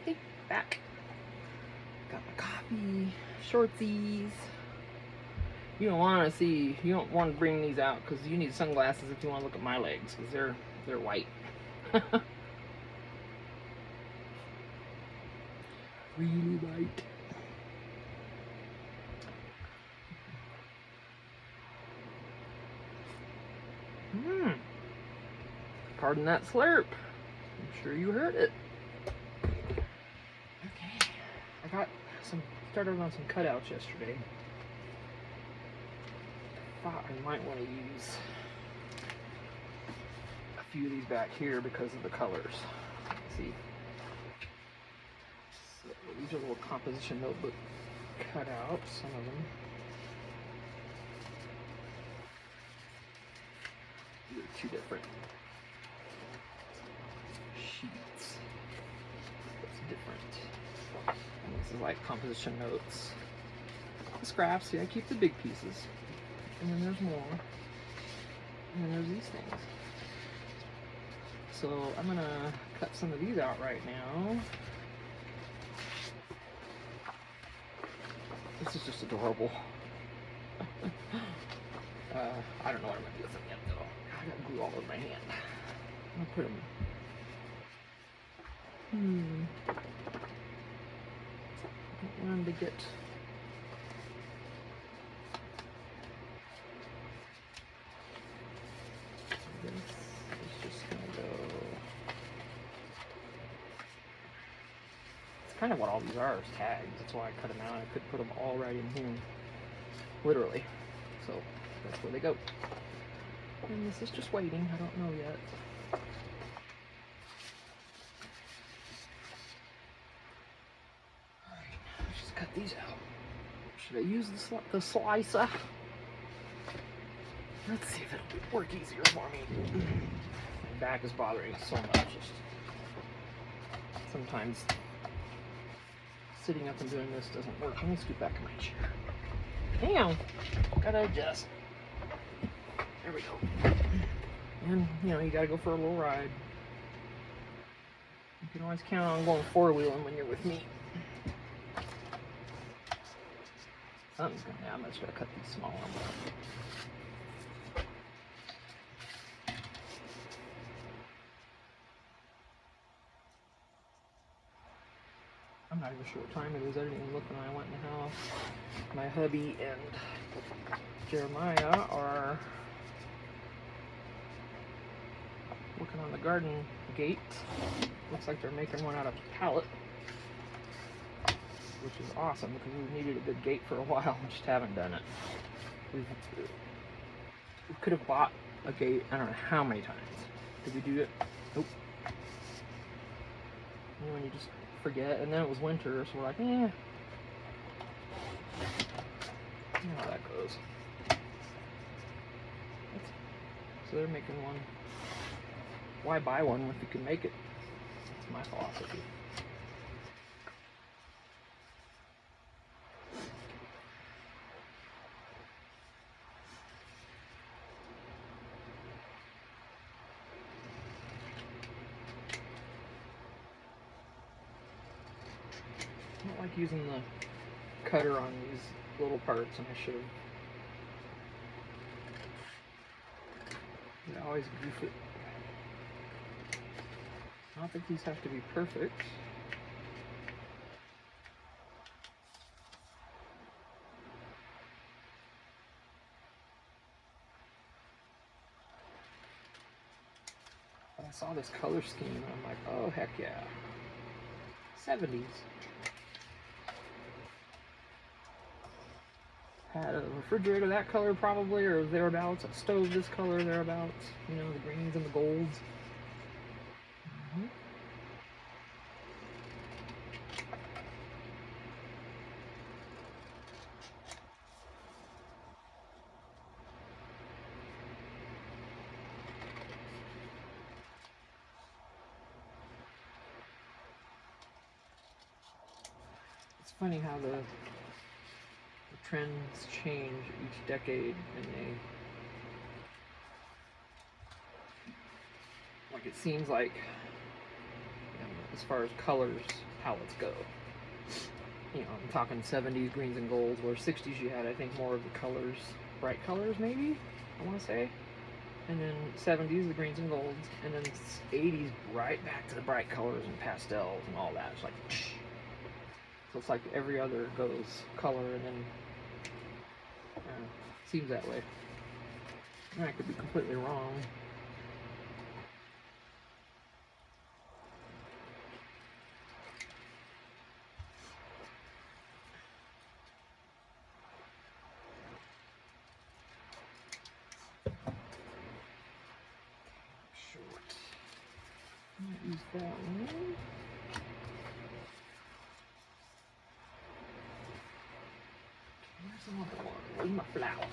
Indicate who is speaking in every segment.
Speaker 1: Hey, back. Got my coffee, shortsies. You don't want to see, you don't want to bring these out because you need sunglasses if you want to look at my legs because they're white. Really white. Pardon that slurp. I'm sure you heard it. Okay. Started on some cutouts yesterday. Thought I might want to use a few of these back here because of the colors. Let's see. So these are little composition notebook cutouts, some of them. These are two different sheets. It's different. And this is like composition notes. The scraps, see, I keep the big pieces. And then there's more. And then there's these things. So I'm gonna cut some of these out right now. This is just adorable. I don't know what I'm gonna do with them yet though. I got glue all over my hand. I'm gonna put them. I don't want them to get. This is just gonna go. It's kind of what all these are, is tags. That's why I cut them out. I could put them all right in here, literally. So that's where they go. And this is just waiting. I don't know yet. All right, let's just cut these out. Should I use the slicer? Let's see if it'll work easier for me. My back is bothering so much. Just sometimes sitting up and doing this doesn't work. Let me scoot back in my chair. Hang on. Gotta adjust. There we go. And, you know, you gotta go for a little ride. You can always count on going four-wheeling when you're with me. I'm just gonna cut these smaller ones. I'm not even sure what time it is. I didn't even look when I went in the house. My hubby and Jeremiah are working on the garden gate. Looks like they're making one out of pallet, which is awesome because we've needed a good gate for a while. We just haven't done it. We could have bought a gate, I don't know how many times. Did we do it? Nope. You know, when you just forget, and then it was winter, so we're like, you know how that goes. So they're making one. Why buy one if you can make it? That's my philosophy. I don't like using the cutter on these little parts, and I should have. I always goof it. I don't think these have to be perfect. But I saw this color scheme and I'm like, oh heck yeah. 70's. Had a refrigerator that color probably, or thereabouts, a stove this color thereabouts, you know, the greens and the golds. It's funny how the trends change each decade, and like it seems like, you know, as far as colors, palettes go. You know, I'm talking 70s greens and golds, where 60s you had, I think, more of the colors, bright colors maybe, I want to say. And then 70s, the greens and golds, and then 80s, right back to the bright colors and pastels and all that. It's like, so it's like every other goes color, and then seems that way. And I could be completely wrong. Short. I'm gonna use that one. Where's another one? Where's my flower?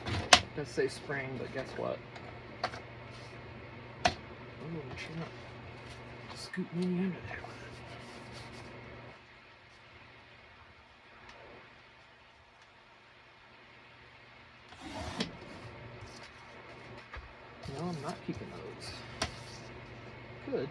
Speaker 1: It does say spring, but guess what? Oh, make sure not scooting any under there with it. No, I'm not keeping those. Good.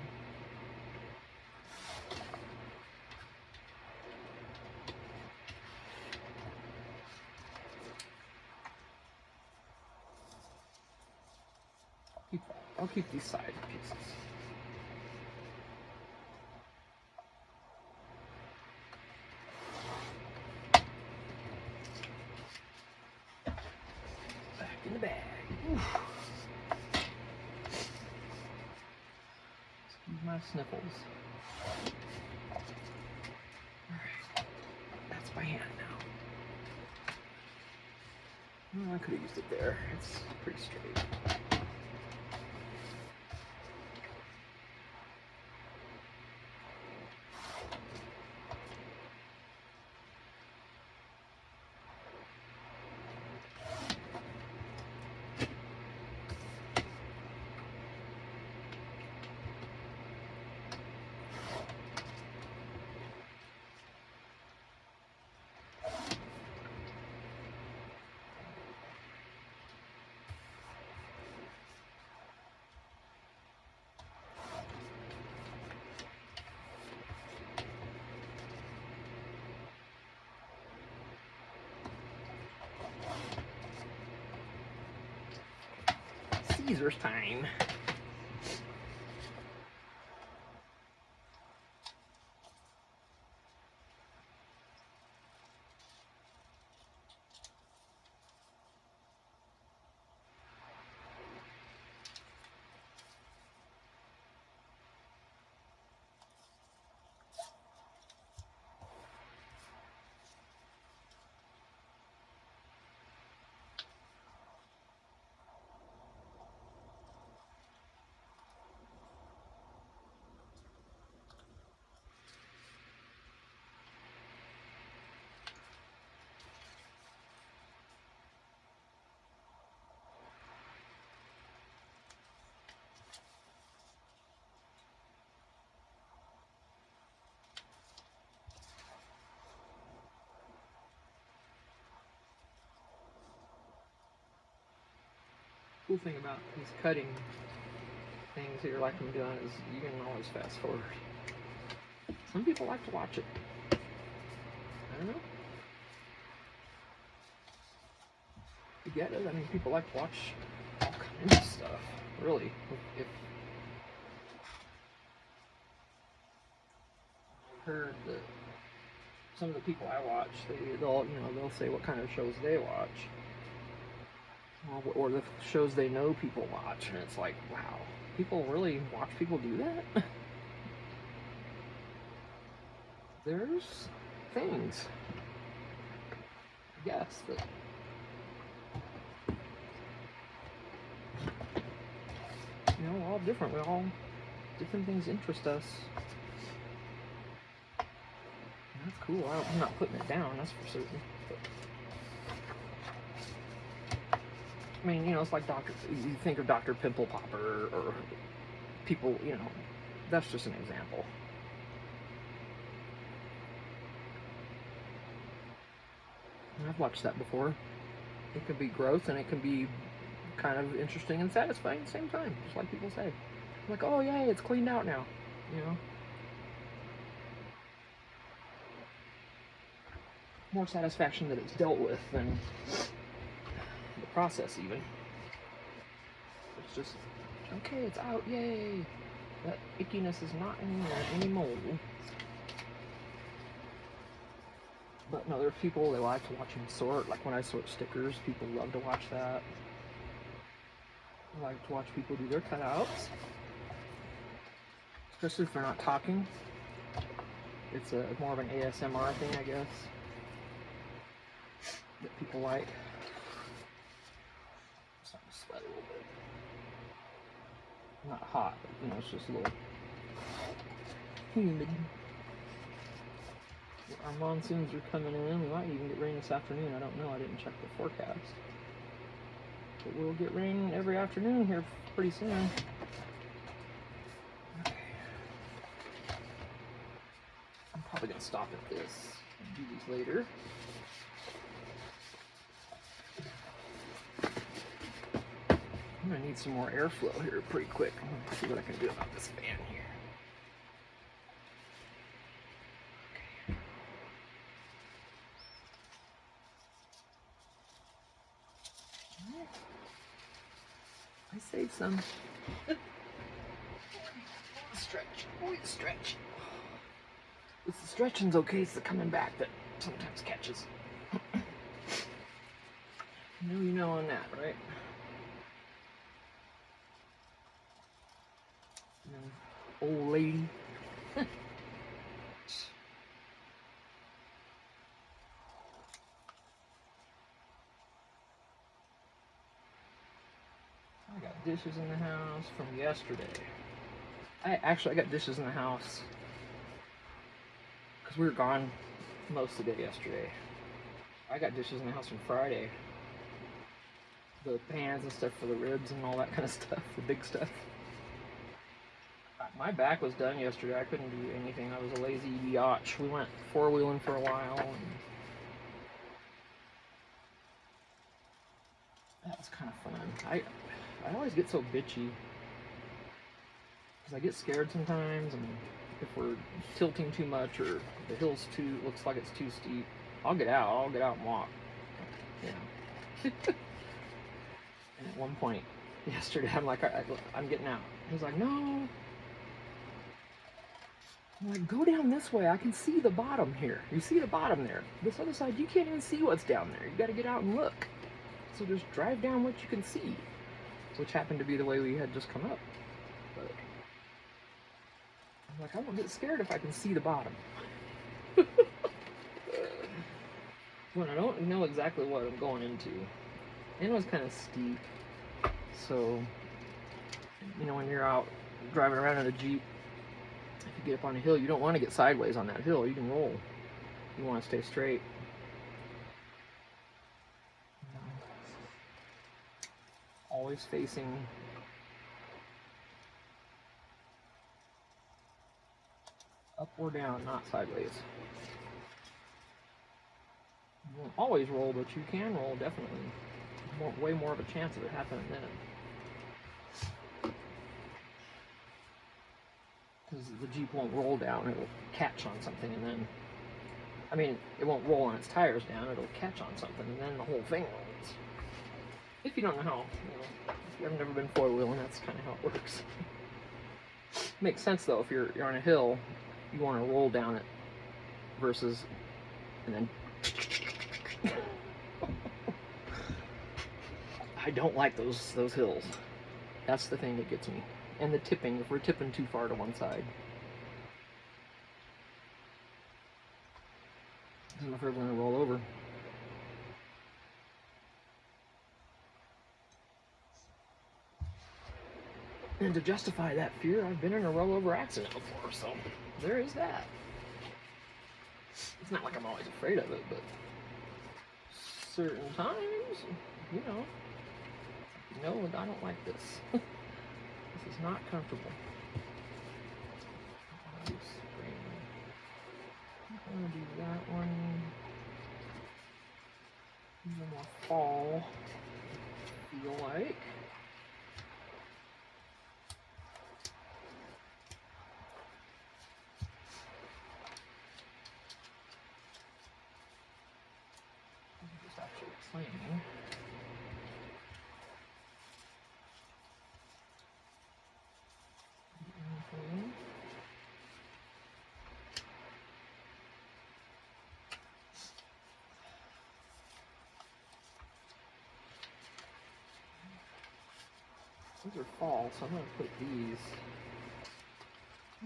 Speaker 1: I'll keep these side pieces. Back in the bag. Oof. Excuse my sniffles. Alright. That's my hand now. Oh, I could have used it there. It's pretty straight. Scissors time. Cool thing about these cutting things here, like I'm doing, is you can always fast forward. Some people like to watch it. I don't know. You get it? I mean, people like to watch all kinds of stuff. Really, if I've heard that some of the people I watch, they'll say what kind of shows they watch. Or the shows they know people watch, and it's like, wow, people really watch people do that? There's things, I guess, that we're all different. Different things interest us. And that's cool. I'm not putting it down, that's for certain. But, I mean, it's like you think of Dr. Pimple Popper, or people, that's just an example. And I've watched that before. It can be gross, and it can be kind of interesting and satisfying at the same time, just like people say. Like, oh yay, it's cleaned out now, you know. More satisfaction that it's dealt with than the process even. It's just, okay, it's out, yay. That ickiness is not in there anymore. But no, there are people, they like to watch me sort. Like when I sort stickers, people love to watch that. I like to watch people do their cutouts. Especially if they're not talking. It's a more of an ASMR thing, I guess, that people like. I'm starting to sweat a little bit. Not hot, but you know, it's just a little humid. Our monsoons are coming in. We might even get rain this afternoon. I don't know. I didn't check the forecast. But we'll get rain every afternoon here pretty soon. Okay. I'm probably going to stop at this and do these later. I'm going to need some more airflow here pretty quick. I'm going to see what I can do about this fan here. I saved some. Stretch. Always stretch. It's the stretching's okay, it's the coming back that sometimes catches. You know on that, right? Old lady. I got dishes in the house from yesterday. I got dishes in the house because we were gone most of the day yesterday. I got dishes in the house from Friday. The pans and stuff for the ribs and all that kind of stuff, the big stuff. My back was done yesterday. I couldn't do anything. I was a lazy biatch. We went four-wheeling for a while. And that was kind of fun. I always get so bitchy because I get scared sometimes, and if we're tilting too much or the hill's looks like it's too steep, I'll get out and walk, you know. And at one point yesterday, I'm like, I'm getting out. He's like, no. I'm like, go down this way. I can see the bottom here. You see the bottom there. This other side, you can't even see what's down there. You got to get out and look. So just drive down what you can see, which happened to be the way we had just come up. But I'm like, I won't get scared if I can see the bottom. When I don't know exactly what I'm going into. And it was kind of steep. So, you know, when you're out driving around in a Jeep, if you get up on a hill, you don't want to get sideways on that hill. You can roll. You want to stay straight. Always facing up or down, not sideways. You won't always roll, but you can roll, definitely. Way more of a chance of it happening then. Because the Jeep won't roll down, it'll catch on something and then, I mean, it won't roll on its tires down, it'll catch on something and then the whole thing rolls. If you don't know how, you know, if you've never been four-wheeling, that's kind of how it works. Makes sense though, if you're on a hill, you want to roll down it versus, and then I don't like those hills. That's the thing that gets me. And the tipping, if we're tipping too far to one side. I'm afraid we're going to roll over. And to justify that fear, I've been in a rollover accident before, so there is that. It's not like I'm always afraid of it, but certain times, you know, no, I don't like this. This is not comfortable. I'm going to do that one. Even more fall. feel like. Just actually explaining. These are fall, so I'm going to put these.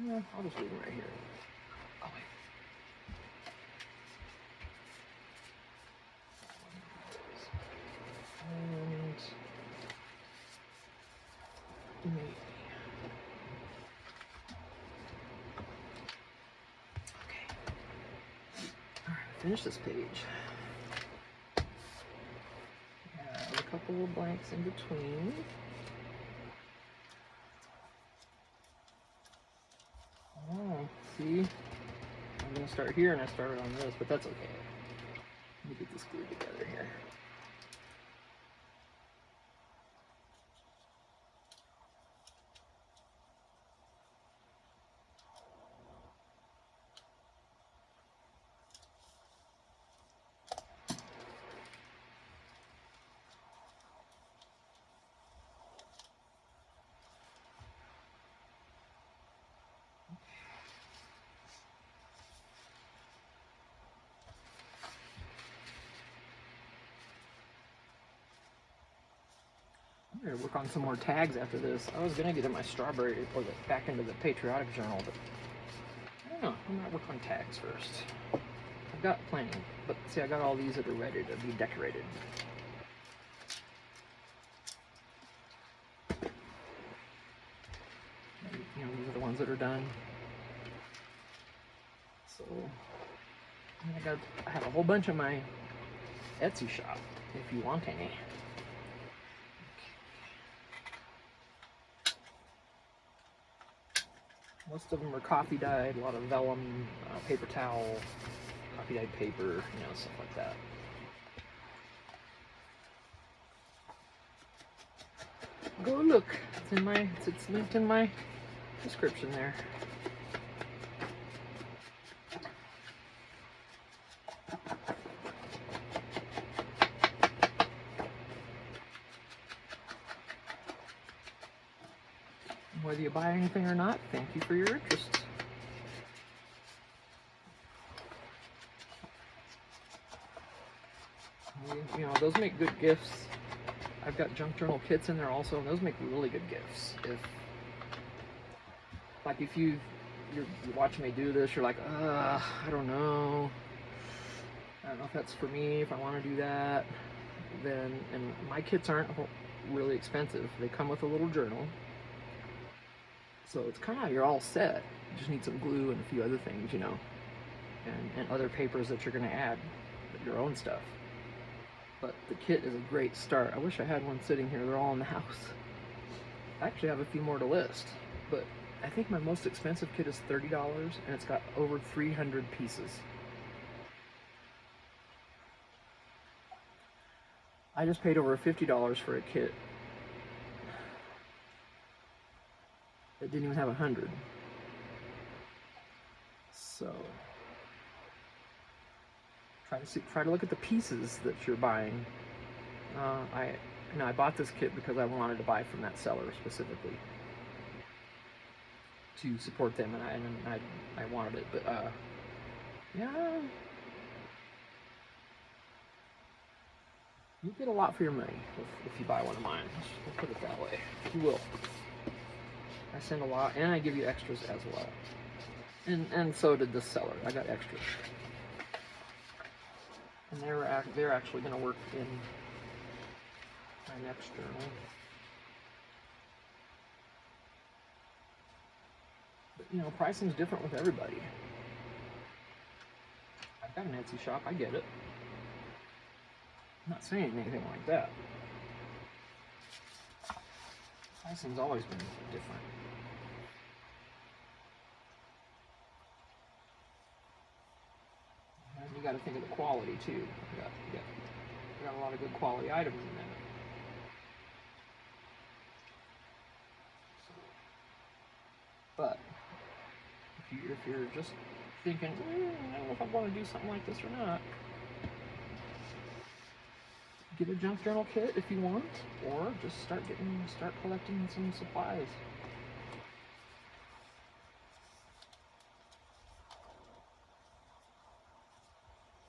Speaker 1: Yeah, I'll just leave them right here. Oh, wait. And maybe. Okay. Alright, finish this page. Have a couple of blanks in between. Oh, see? I'm going to start here and I started on this, but that's okay. Let me get this glued together here. I'm going to work on some more tags after this. I was going to get in my strawberry or back into the patriotic journal, but I don't know. I'm going to work on tags first. I've got plenty, but see, I got all these that are ready to be decorated. You know, these are the ones that are done. So I have a whole bunch in my Etsy shop if you want any. Most of them are coffee dyed, a lot of vellum, paper towel, coffee dyed paper, you know, stuff like that. Go look, it's linked in my description there. Whether you buy anything or not, thank you for your interest. You know, those make good gifts. I've got junk journal kits in there also, and those make really good gifts. If you're watching me do this, you're like, I don't know if that's for me, if I want to do that, then, and my kits aren't really expensive. They come with a little journal. So it's kind of, you're all set. You just need some glue and a few other things, you know, and other papers that you're going to add, your own stuff. But the kit is a great start. I wish I had one sitting here. They're all in the house. I actually have a few more to list, but I think my most expensive kit is $30, and it's got over 300 pieces. I just paid over $50 for a kit that didn't even have 100. So try to look at the pieces that you're buying. I bought this kit because I wanted to buy from that seller specifically to support them, and I wanted it. But yeah, you get a lot for your money if you buy one of mine. Let's put it that way. You will. I send a lot, and I give you extras as well. And so did the seller. I got extras. And they're actually going to work in my next journal. But, you know, pricing's different with everybody. I've got an Etsy shop. I get it. I'm not saying anything like that. Pricing's always been different. And you got to think of the quality too. We got a lot of good quality items in there. But if you're just thinking, I don't know if I want to do something like this or not, get a junk journal kit if you want, or just start collecting some supplies.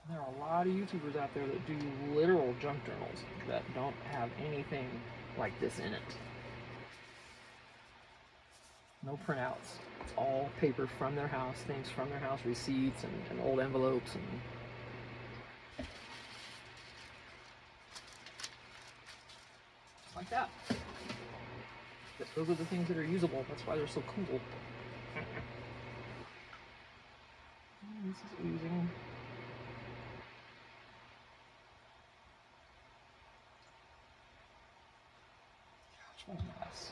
Speaker 1: There are a lot of YouTubers out there that do literal junk journals that don't have anything like this in it. No printouts. It's all paper from their house, things from their house, receipts and old envelopes and just like that. Those are the things that are usable. That's why they're so cool. This is oozing. Gosh, what a mess.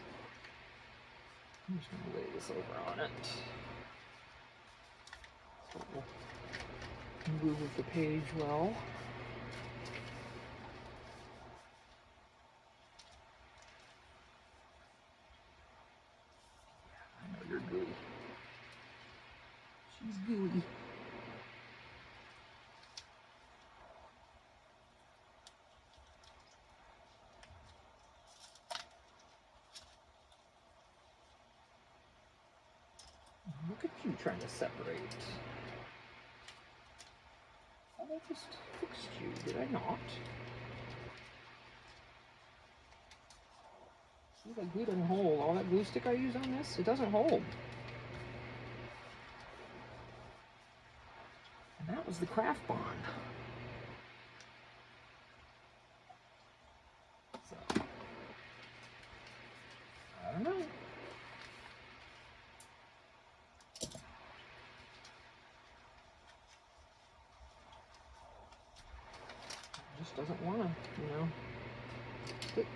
Speaker 1: I'm just going to lay this over on it. So we'll move with the page well. I know you're gooey. She's gooey. Look at you trying to separate. I just fixed you, did I not? See, that glue doesn't hold. All that glue stick I used on this, it doesn't hold. And that was the craft bond. So, I don't know. Just doesn't want to, stick.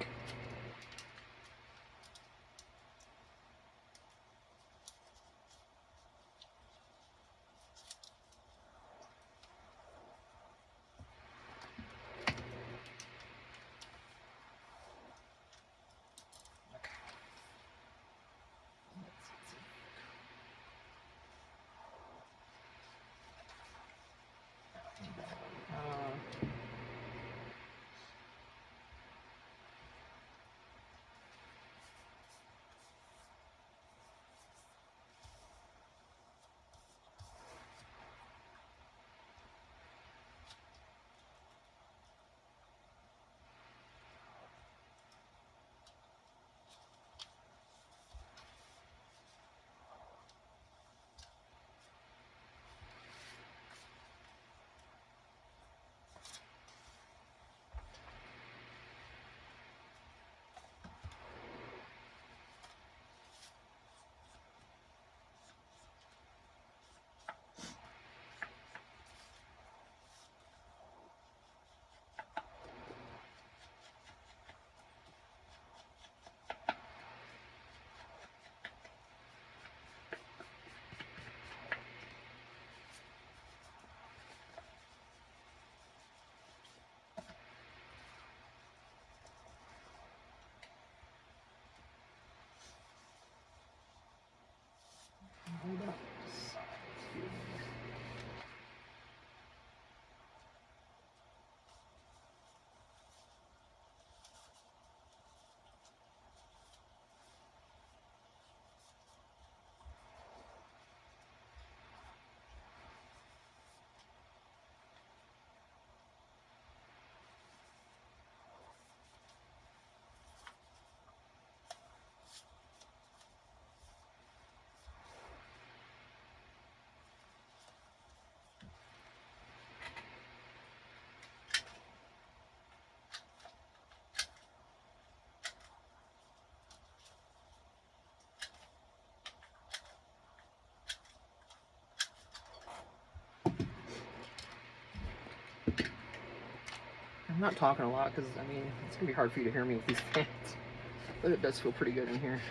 Speaker 1: Hold up. I'm not talking a lot because, it's going to be hard for you to hear me with these fans. But it does feel pretty good in here.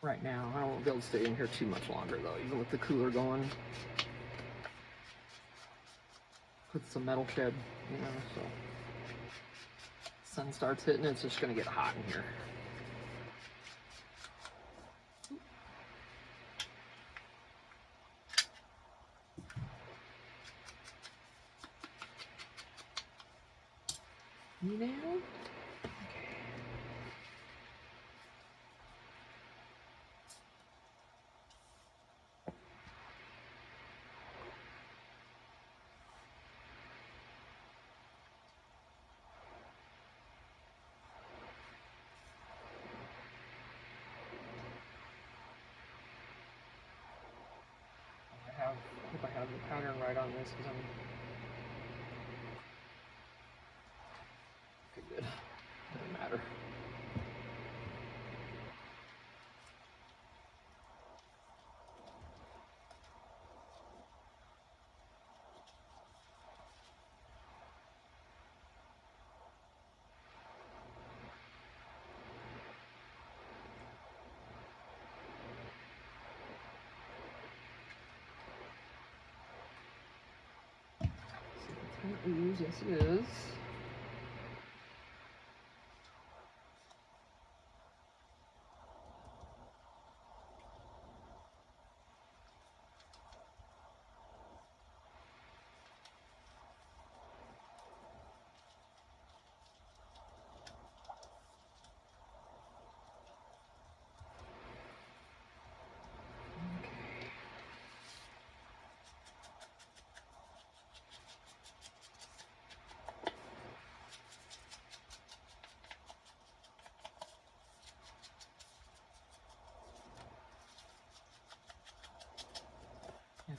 Speaker 1: Right now, I won't be able to stay in here too much longer though, even with the cooler going. Put some metal shed, so sun starts hitting, it's just going to get hot in here. You know? I hope I have the pattern right on this because I'm okay, good. Doesn't matter. Ooze, yes it is.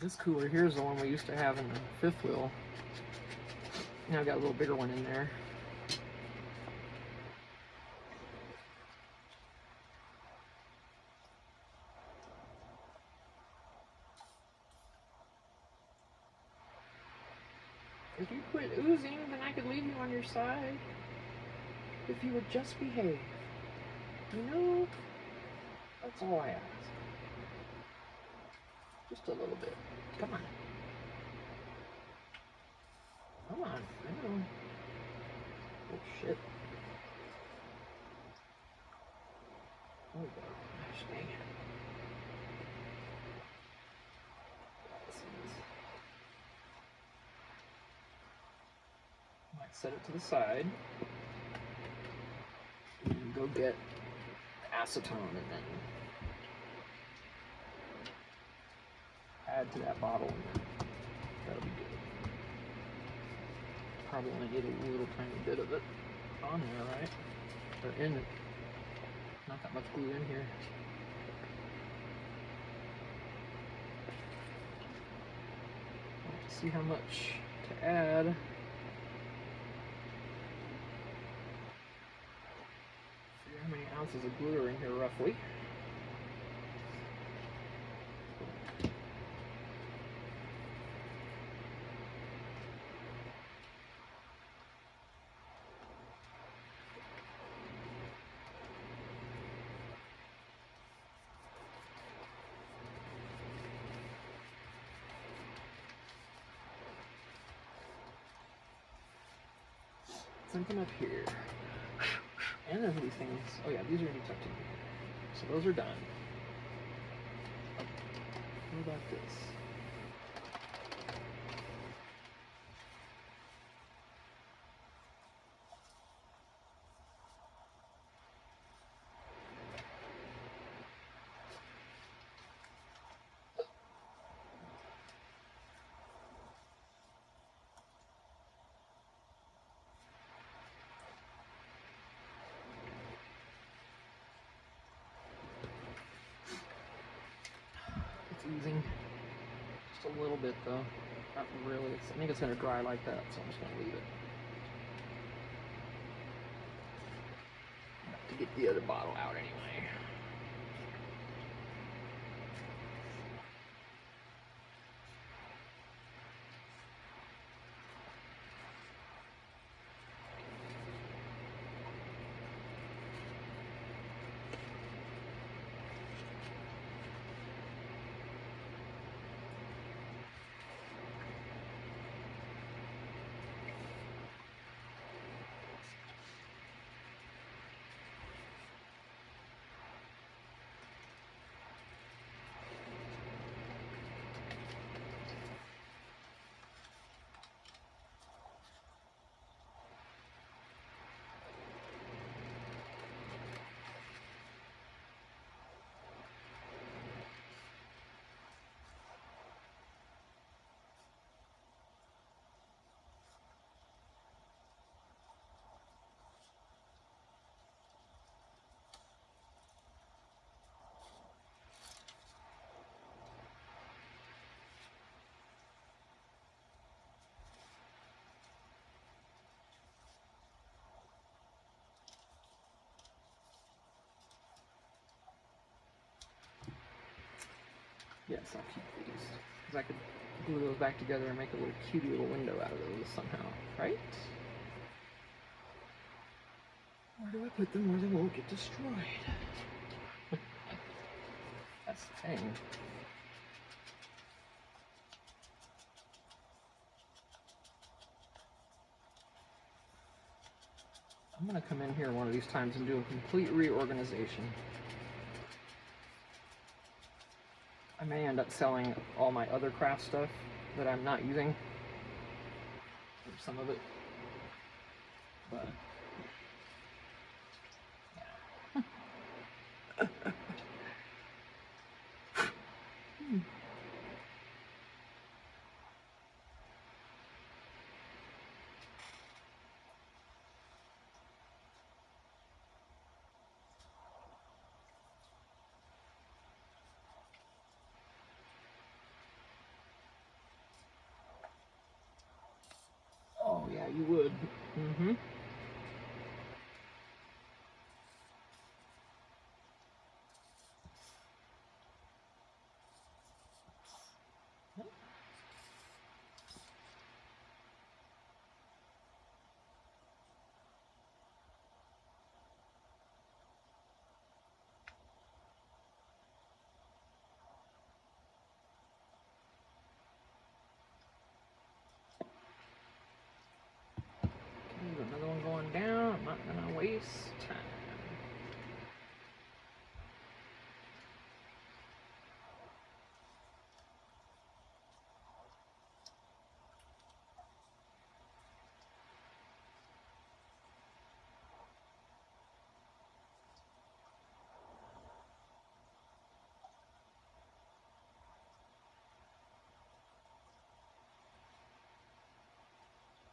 Speaker 1: This cooler here is the one we used to have in the fifth wheel. Now I've got a little bigger one in there. If you quit oozing, then I could leave you on your side. If you would just behave. You know, that's all I ask. Just a little bit. Come on. Come on. I know. Oh, shit. Oh, gosh, dang it. Might set it to the side. And go get acetone and then add to that bottle and then that'll be good. Probably only need a little tiny bit of it on there, right? Or in it. Not that much glue in here. Let's see how much to add. See how many ounces of glue are in here roughly. Something up here. And there's these things. Oh yeah, these are gonna be tucked in here. So those are done. What about this? Oozing just a little bit though, not really. I think it's going to dry like that, so I'm just going to leave it to get the other bottle out anyway. Yes, I'll keep these. Because I could glue those back together and make a little cutie little window out of those somehow, right? Where do I put them where they won't get destroyed? That's the thing. I'm going to come in here one of these times and do a complete reorganization. I may end up selling all my other craft stuff that I'm not using, or some of it, but yeah. Oh yeah, you would. Mm-hmm. There's another one going down. I'm not gonna waste time.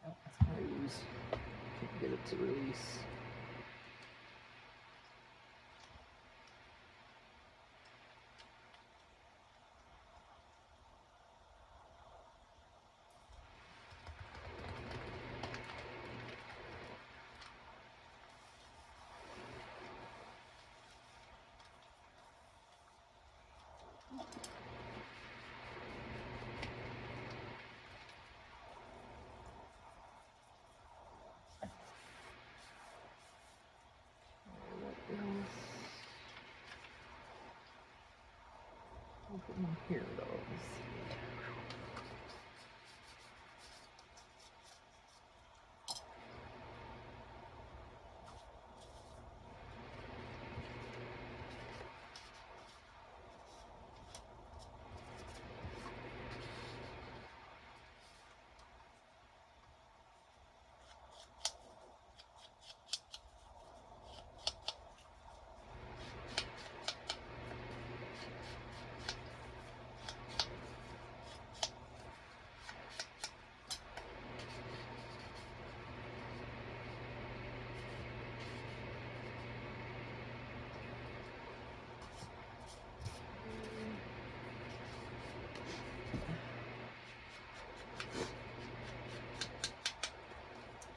Speaker 1: Oh, that's gonna use. Can't get it to release. I'll put one here though. Let's see.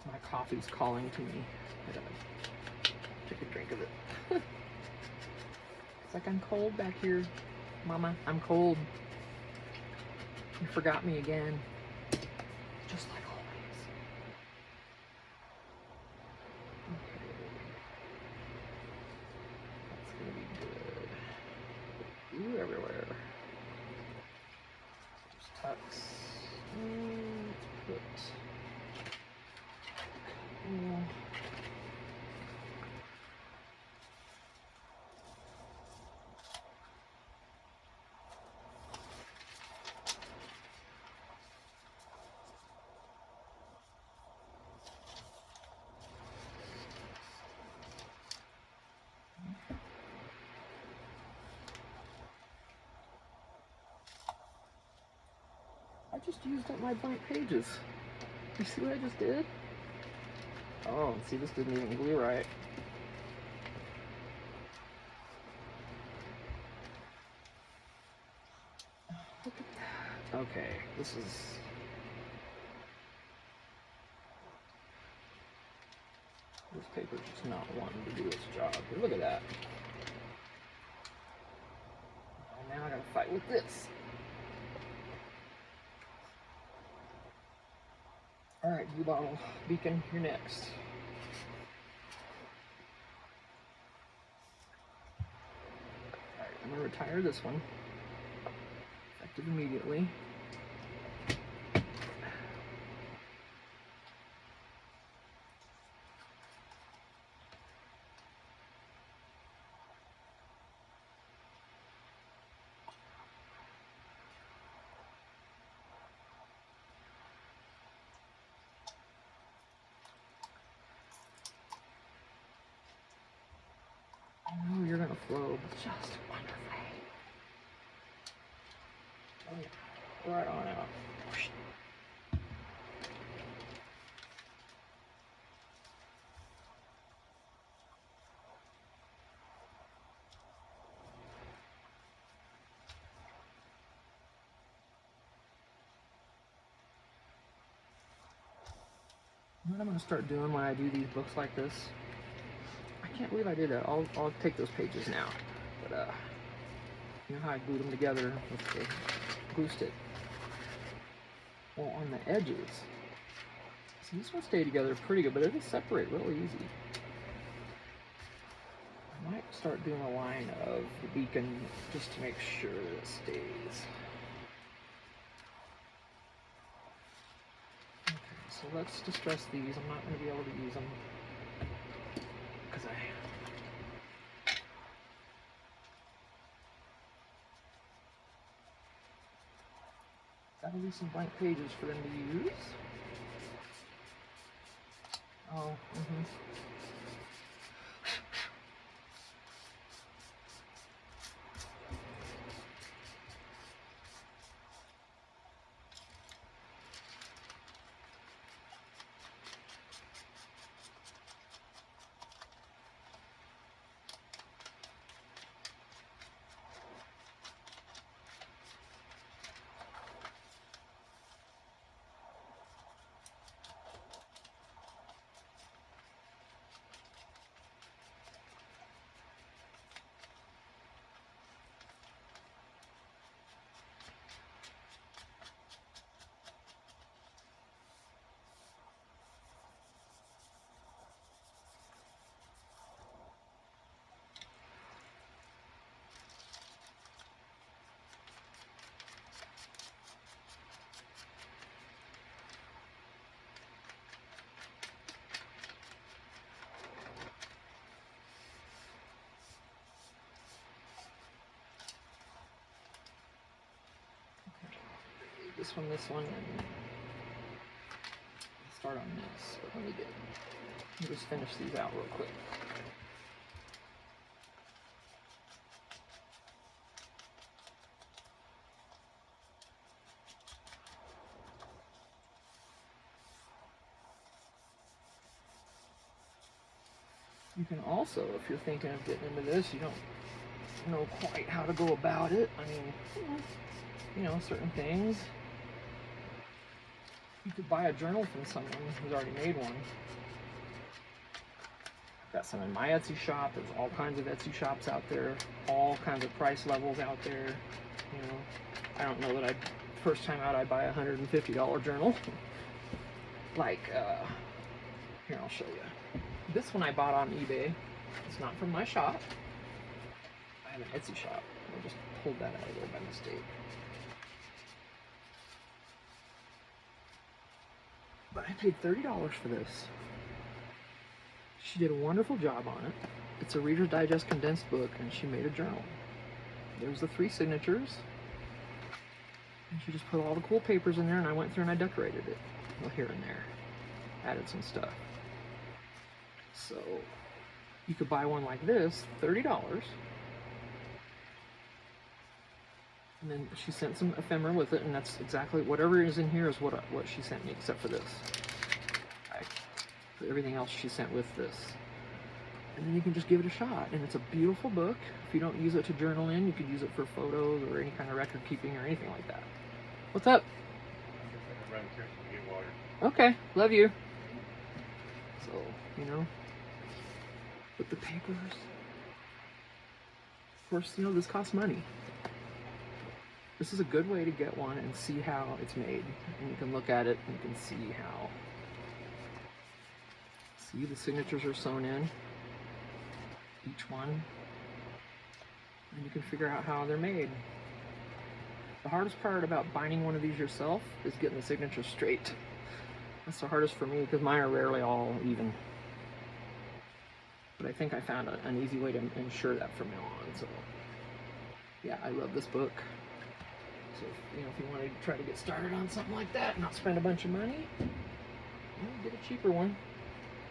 Speaker 1: My coffee's calling to me. I gotta take a drink of it. It's like I'm cold back here, Mama. I'm cold. You forgot me again. Just like always. Okay. That's gonna be good. Ooh, everywhere. Just tucks. Let's put. I just used up my blank pages. You see what I just did? Oh, see, this didn't even glue right. Look at that. Okay, this is... This paper's just not wanting to do its job. But look at that. And now I gotta fight with this. Alright, blue bottle beacon, you're next. Alright, I'm going to retire this one. Effective immediately. I know you're gonna flow just wonderfully. Oh yeah, right on out. You know what I'm gonna start doing when I do these books like this? I can't believe I did that. I'll take those pages now. But you know how I glued them together with the glue stick? Well, on the edges, see, this one stayed together pretty good, but it'll separate really easy. I might start doing a line of the beacon just to make sure that it stays. Okay, so let's distress these. I'm not going to be able to use them because that'll be some blank pages for them to use. Oh, this one, and start on this. But let me just finish these out real quick. You can also, if you're thinking of getting into this, you don't know quite how to go about it. I mean, you know, certain things. You could buy a journal from someone who's already made one. I've got some in my Etsy shop. There's all kinds of Etsy shops out there, all kinds of price levels out there. You know, I don't know that first time out I'd buy a $150 journal. Like, here, I'll show you. This one I bought on eBay. It's not from my shop. I have an Etsy shop. I just pulled that out of there by mistake. But I paid $30 for this. She did a wonderful job on it. It's a Reader's Digest condensed book, and she made a journal. There's the 3 signatures. And she just put all the cool papers in there, and I went through and I decorated it. Well, here and there. Added some stuff. So, you could buy one like this, $30. And then she sent some ephemera with it, and that's exactly, whatever is in here is what she sent me, except for this. For everything else she sent with this. And then you can just give it a shot, and it's a beautiful book. If you don't use it to journal in, you could use it for photos or any kind of record keeping or anything like that. What's up? Okay, love you. So, you know, with the papers. Of course, you know, this costs money. this is a good way to get one and see how it's made. And you can look at it and you can see how, see the signatures are sewn in, each one, and you can figure out how they're made. The hardest part about binding one of these yourself is getting the signatures straight. That's the hardest for me because mine are rarely all even. But I think I found an easy way to ensure that from now on. So yeah, I love this book. So if you want to try to get started on something like that, not spend a bunch of money, get a cheaper one.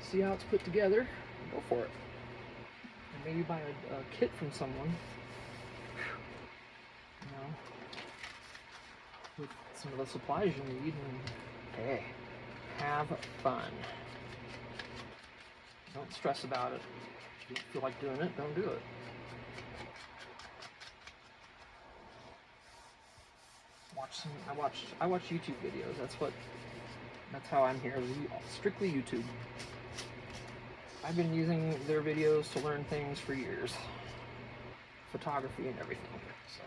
Speaker 1: See how it's put together, and go for it. And maybe buy a kit from someone. With some of the supplies you need, and hey, have fun. Don't stress about it. If you feel like doing it, don't do it. I watch YouTube videos. That's how I'm here. Strictly YouTube. I've been using their videos to learn things for years. Photography and everything. So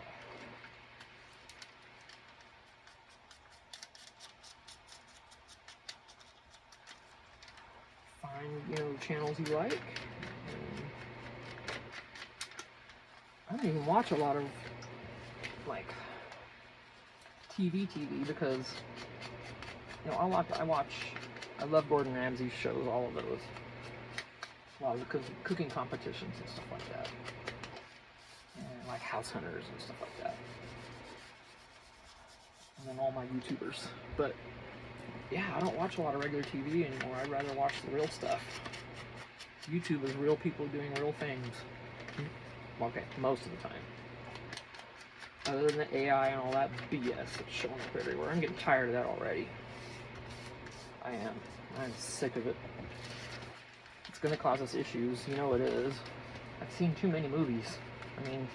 Speaker 1: find channels you like. I don't even watch a lot of like TV because I love Gordon Ramsay's shows, all of those. A lot of the cooking competitions and stuff like that. And like House Hunters and stuff like that. And then all my YouTubers. But yeah, I don't watch a lot of regular TV anymore. I'd rather watch the real stuff. YouTube is real people doing real things. Okay, most of the time. Other than the AI and all that BS that's showing up everywhere. I'm getting tired of that already. I am. I'm sick of it. It's going to cause us issues. You know it is. I've seen too many movies. I mean...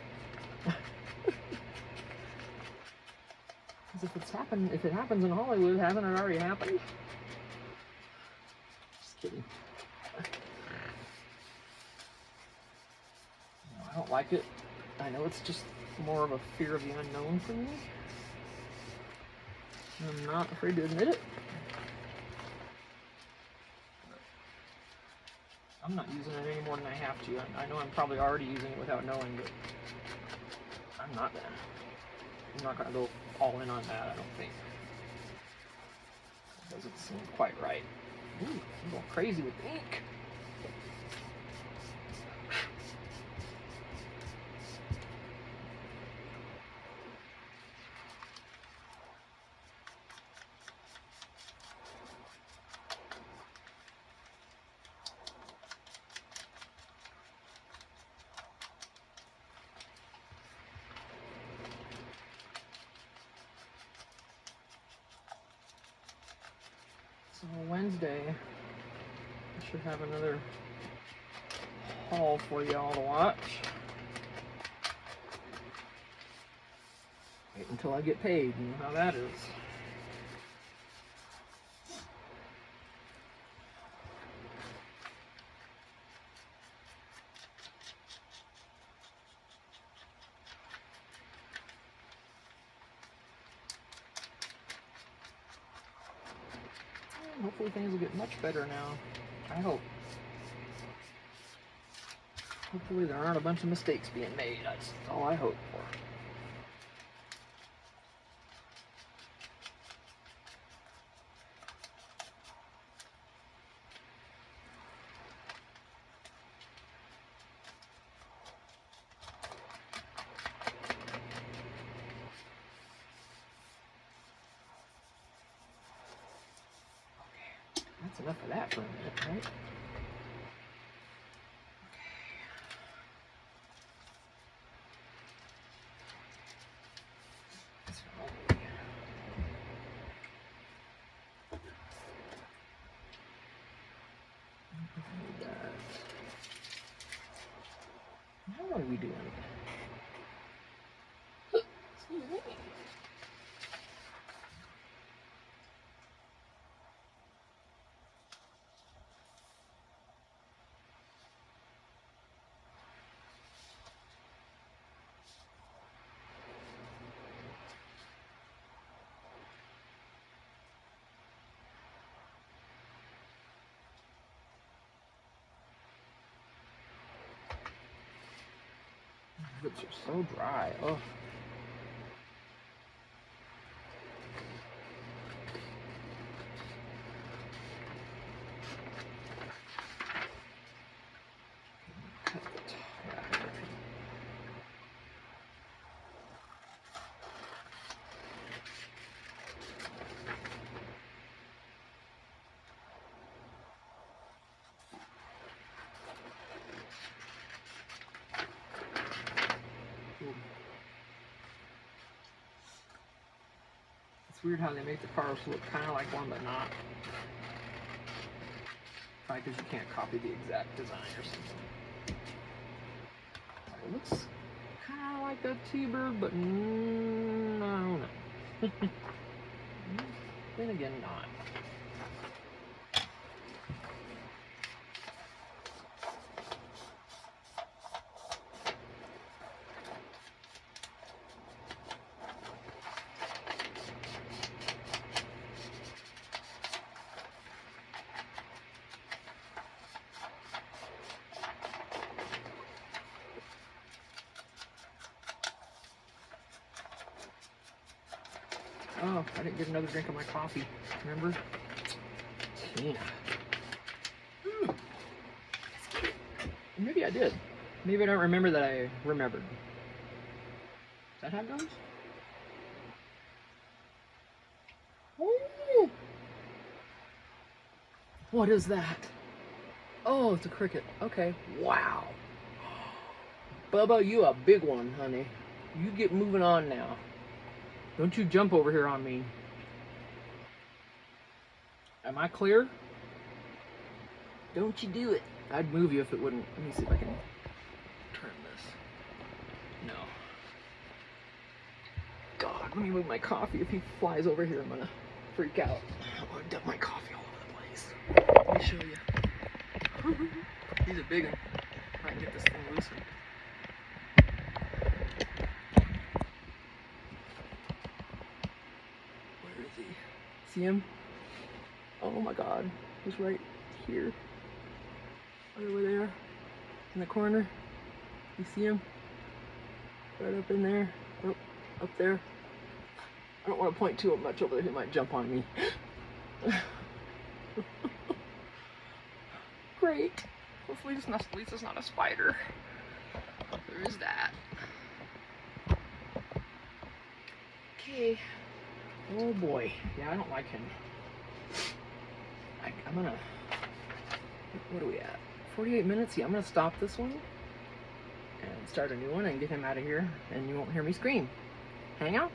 Speaker 1: Because if it happens in Hollywood, hasn't it already happened? Just kidding. No, I don't like it. I know it's just more of a fear of the unknown for me. I'm not afraid to admit it. I'm not using it any more than I have to. I know I'm probably already using it without knowing, but I'm not gonna go all in on that, I don't think. It doesn't seem quite right. Ooh, I'm going crazy with ink. So Wednesday, I should have another haul for y'all to watch. Wait until I get paid, you know how that is. Hopefully things will get much better now. I hope. Hopefully there aren't a bunch of mistakes being made. That's all I hope for. That's enough of that for a minute, right? How are we doing? Excuse me. lips are so dry. Oh. It's weird how they make the cars look kind of like one but not. Probably because you can't copy the exact design or something. It looks kind of like a T-bird, but no. Then again, not. Oh, I didn't get another drink of my coffee. Remember? Tina. Maybe I did. Maybe I don't remember that I remembered. Is that how it goes? Oh! What is that? Oh, it's a cricket. Okay. Wow. Bubba, you a big one, honey. You get moving on now. Don't you jump over here on me. Am I clear? Don't you do it. I'd move you if it wouldn't. Let me see if I can turn this. No. God, let me move my coffee. If he flies over here, I'm gonna freak out. I'm gonna dump my coffee all over the place. Let me show you. He's a big one. I can get this thing loosened. Where is he? See him? Oh my God, he's right here. Right over there, in the corner. You see him? Right up in there. Oh, up there. I don't want to point too much over there. He might jump on me. Great. Hopefully it's not, at least it's not a spider. There is that. Okay. Oh boy. Yeah, I don't like him. I'm gonna, what are we at? 48 minutes? Yeah, I'm gonna stop this one and start a new one and get him out of here, and you won't hear me scream. Hang out.